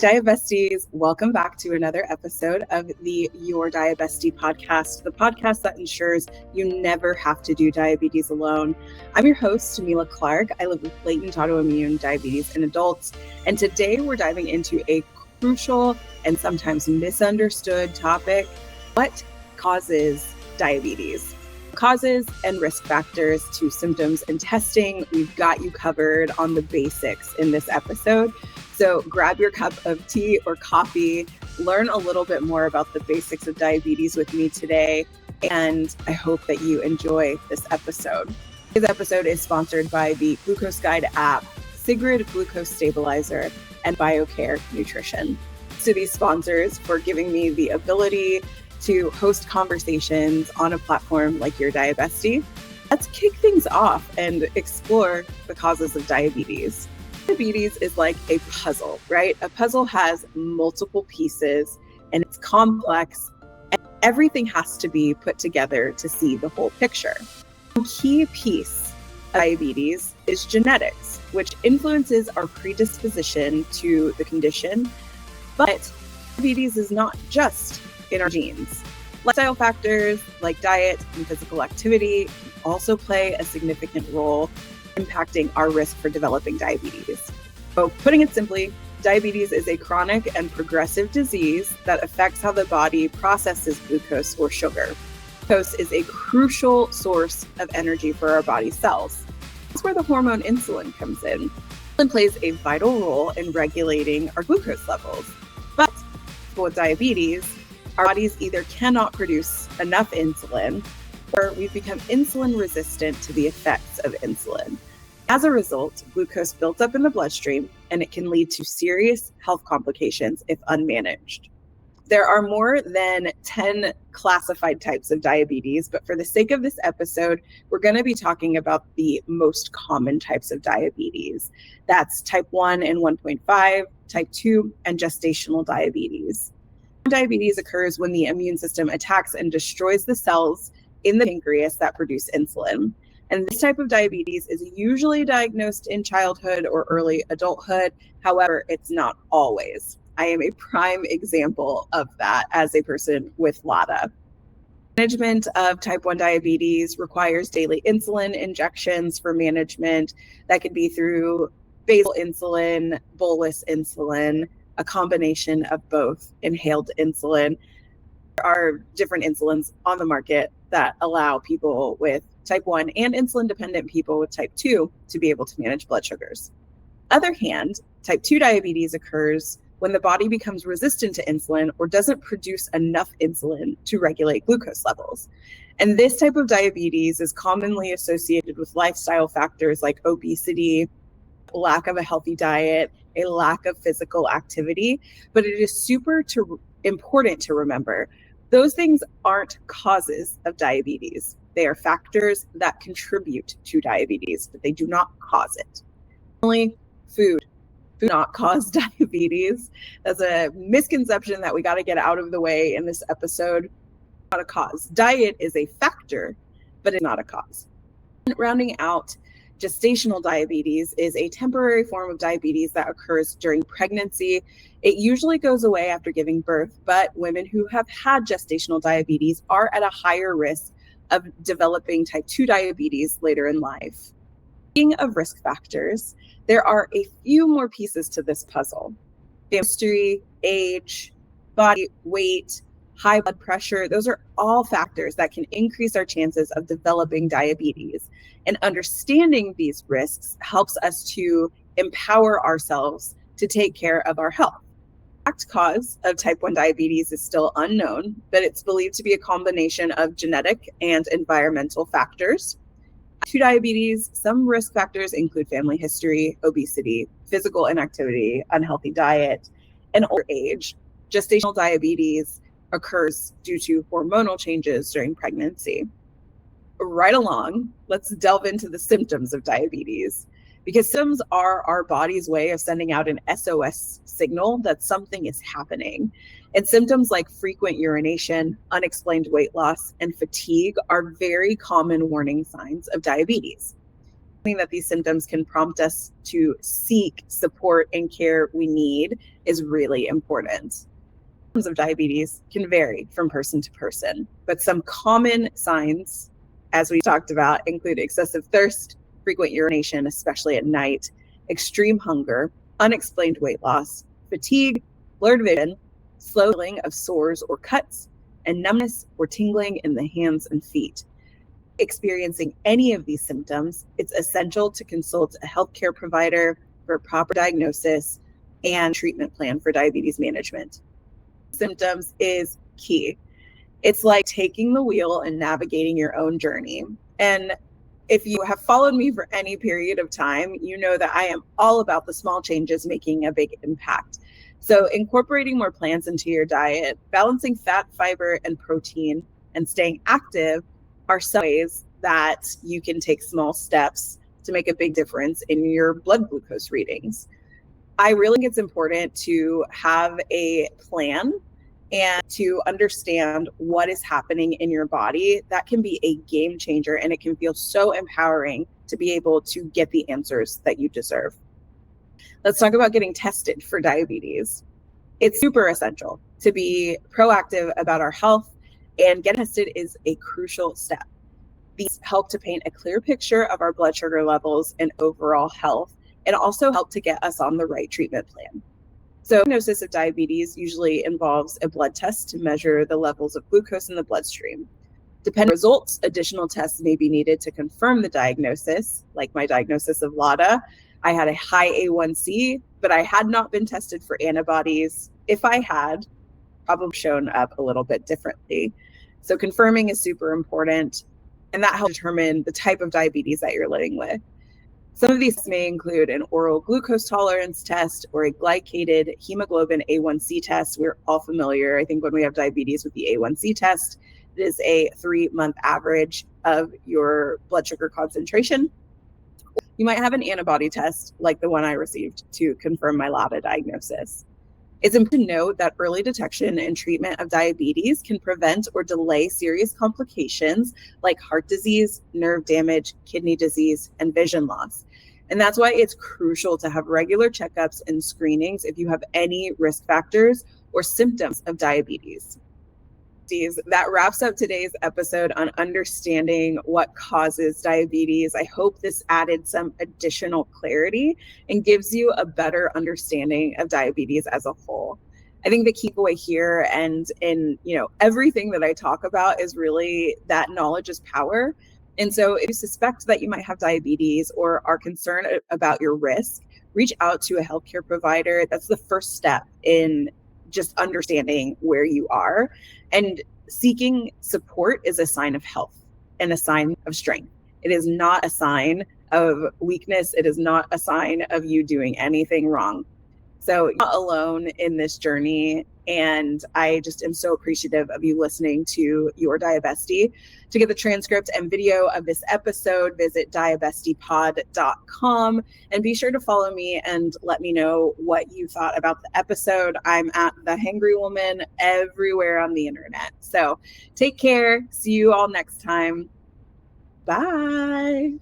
Diabesties, welcome back to another episode of the Your Diabestie podcast, the podcast that ensures you never have to do diabetes alone. I'm your host, Mila Clark. I live with latent autoimmune diabetes in adults, and today we're diving into a crucial and sometimes misunderstood topic: what causes diabetes? Causes and risk factors to symptoms and testing. We've got you covered on the basics in this episode. So grab your cup of tea or coffee, learn a little bit more about the basics of diabetes with me today, and I hope that you enjoy this episode. This episode is sponsored by the Glucose Guide app, Sigrid Glucose Stabilizer, and BioCare Nutrition. To these sponsors for giving me the ability to host conversations on a platform like Your Diabestie. Let's kick things off and explore the causes of diabetes. Diabetes is like a puzzle, right? A puzzle has multiple pieces and it's complex, and everything has to be put together to see the whole picture. A key piece of diabetes is genetics, which influences our predisposition to the condition. But diabetes is not just in our genes. Lifestyle factors like diet and physical activity can also play a significant role impacting our risk for developing diabetes. So putting it simply, diabetes is a chronic and progressive disease that affects how the body processes glucose or sugar. Glucose is a crucial source of energy for our body cells. That's where the hormone insulin comes in. Insulin plays a vital role in regulating our glucose levels. But with diabetes, our bodies either cannot produce enough insulin, or we've become insulin resistant to the effects of insulin. As a result, glucose builds up in the bloodstream, and it can lead to serious health complications if unmanaged. There are more than 10 classified types of diabetes, but for the sake of this episode, we're going to be talking about the most common types of diabetes. That's type 1 and 1.5, type 2, and gestational diabetes. Diabetes occurs when the immune system attacks and destroys the cells in the pancreas that produce insulin. And this type of diabetes is usually diagnosed in childhood or early adulthood. However, it's not always. I am a prime example of that as a person with LADA. Management of type 1 diabetes requires daily insulin injections for management. That could be through basal insulin, bolus insulin, a combination of both, inhaled insulin. There are different insulins on the market that allow people with type 1 and insulin-dependent people with type 2 to be able to manage blood sugars. On the other hand, type 2 diabetes occurs when the body becomes resistant to insulin or doesn't produce enough insulin to regulate glucose levels. And this type of diabetes is commonly associated with lifestyle factors like obesity, lack of a healthy diet, a lack of physical activity. But it is super important to remember those things aren't causes of diabetes. They are factors that contribute to diabetes, but they do not cause it. Only food do not cause diabetes. That's a misconception that we got to get out of the way in this episode. Not a cause. Diet is a factor, but it's not a cause. And rounding out, gestational diabetes is a temporary form of diabetes that occurs during pregnancy. It usually goes away after giving birth, but women who have had gestational diabetes are at a higher risk of developing type 2 diabetes later in life. Speaking of risk factors, there are a few more pieces to this puzzle. History, age, body weight, high blood pressure, those are all factors that can increase our chances of developing diabetes. And understanding these risks helps us to empower ourselves to take care of our health. The exact cause of type 1 diabetes is still unknown, but it's believed to be a combination of genetic and environmental factors. To diabetes, some risk factors include family history, obesity, physical inactivity, unhealthy diet, and older age. Gestational diabetes occurs due to hormonal changes during pregnancy. Right along, let's delve into the symptoms of diabetes, because symptoms are our body's way of sending out an SOS signal that something is happening. And symptoms like frequent urination, unexplained weight loss, and fatigue are very common warning signs of diabetes. that these symptoms can prompt us to seek support and care we need is really important. Symptoms of diabetes can vary from person to person, but some common signs, as we talked about, include excessive thirst, frequent urination, especially at night, extreme hunger, unexplained weight loss, fatigue, blurred vision, slow healing of sores or cuts, and numbness or tingling in the hands and feet. Experiencing any of these symptoms, it's essential to consult a healthcare provider for a proper diagnosis and treatment plan for diabetes management. Symptoms is key. It's like taking the wheel and navigating your own journey. And if you have followed me for any period of time, you know that I am all about the small changes making a big impact. So incorporating more plants into your diet, balancing fat, fiber, and protein, and staying active are some ways that you can take small steps to make a big difference in your blood glucose readings. I really think it's important to have a plan and to understand what is happening in your body. That can be a game changer, and it can feel so empowering to be able to get the answers that you deserve. Let's talk about getting tested for diabetes. It's super essential to be proactive about our health, and getting tested is a crucial step. These help to paint a clear picture of our blood sugar levels and overall health, and also help to get us on the right treatment plan. So diagnosis of diabetes usually involves a blood test to measure the levels of glucose in the bloodstream. Depending on results, additional tests may be needed to confirm the diagnosis, like my diagnosis of LADA. I had a high A1C, but I had not been tested for antibodies. If I had, probably shown up a little bit differently. So confirming is super important, and that helps determine the type of diabetes that you're living with. Some of these may include an oral glucose tolerance test or a glycated hemoglobin A1C test. We're all familiar, I think, when we have diabetes with the A1C test. It is a 3-month average of your blood sugar concentration. You might have an antibody test like the one I received to confirm my LADA diagnosis. It's important to note that early detection and treatment of diabetes can prevent or delay serious complications like heart disease, nerve damage, kidney disease, and vision loss. And that's why it's crucial to have regular checkups and screenings if you have any risk factors or symptoms of diabetes. That wraps up today's episode on understanding what causes diabetes. I hope this added some additional clarity and gives you a better understanding of diabetes as a whole. I think the key takeaway here and in everything that I talk about is really that knowledge is power. And so if you suspect that you might have diabetes or are concerned about your risk, reach out to a healthcare provider. That's the first step in just understanding where you are. And seeking support is a sign of health and a sign of strength. It is not a sign of weakness. It is not a sign of you doing anything wrong. So you're not alone in this journey. And I just am so appreciative of you listening to Your Diabestie. To get the transcript and video of this episode, visit diabestiepod.com and be sure to follow me and let me know what you thought about the episode. I'm at the Hangry Woman everywhere on the internet. So take care. See you all next time. Bye.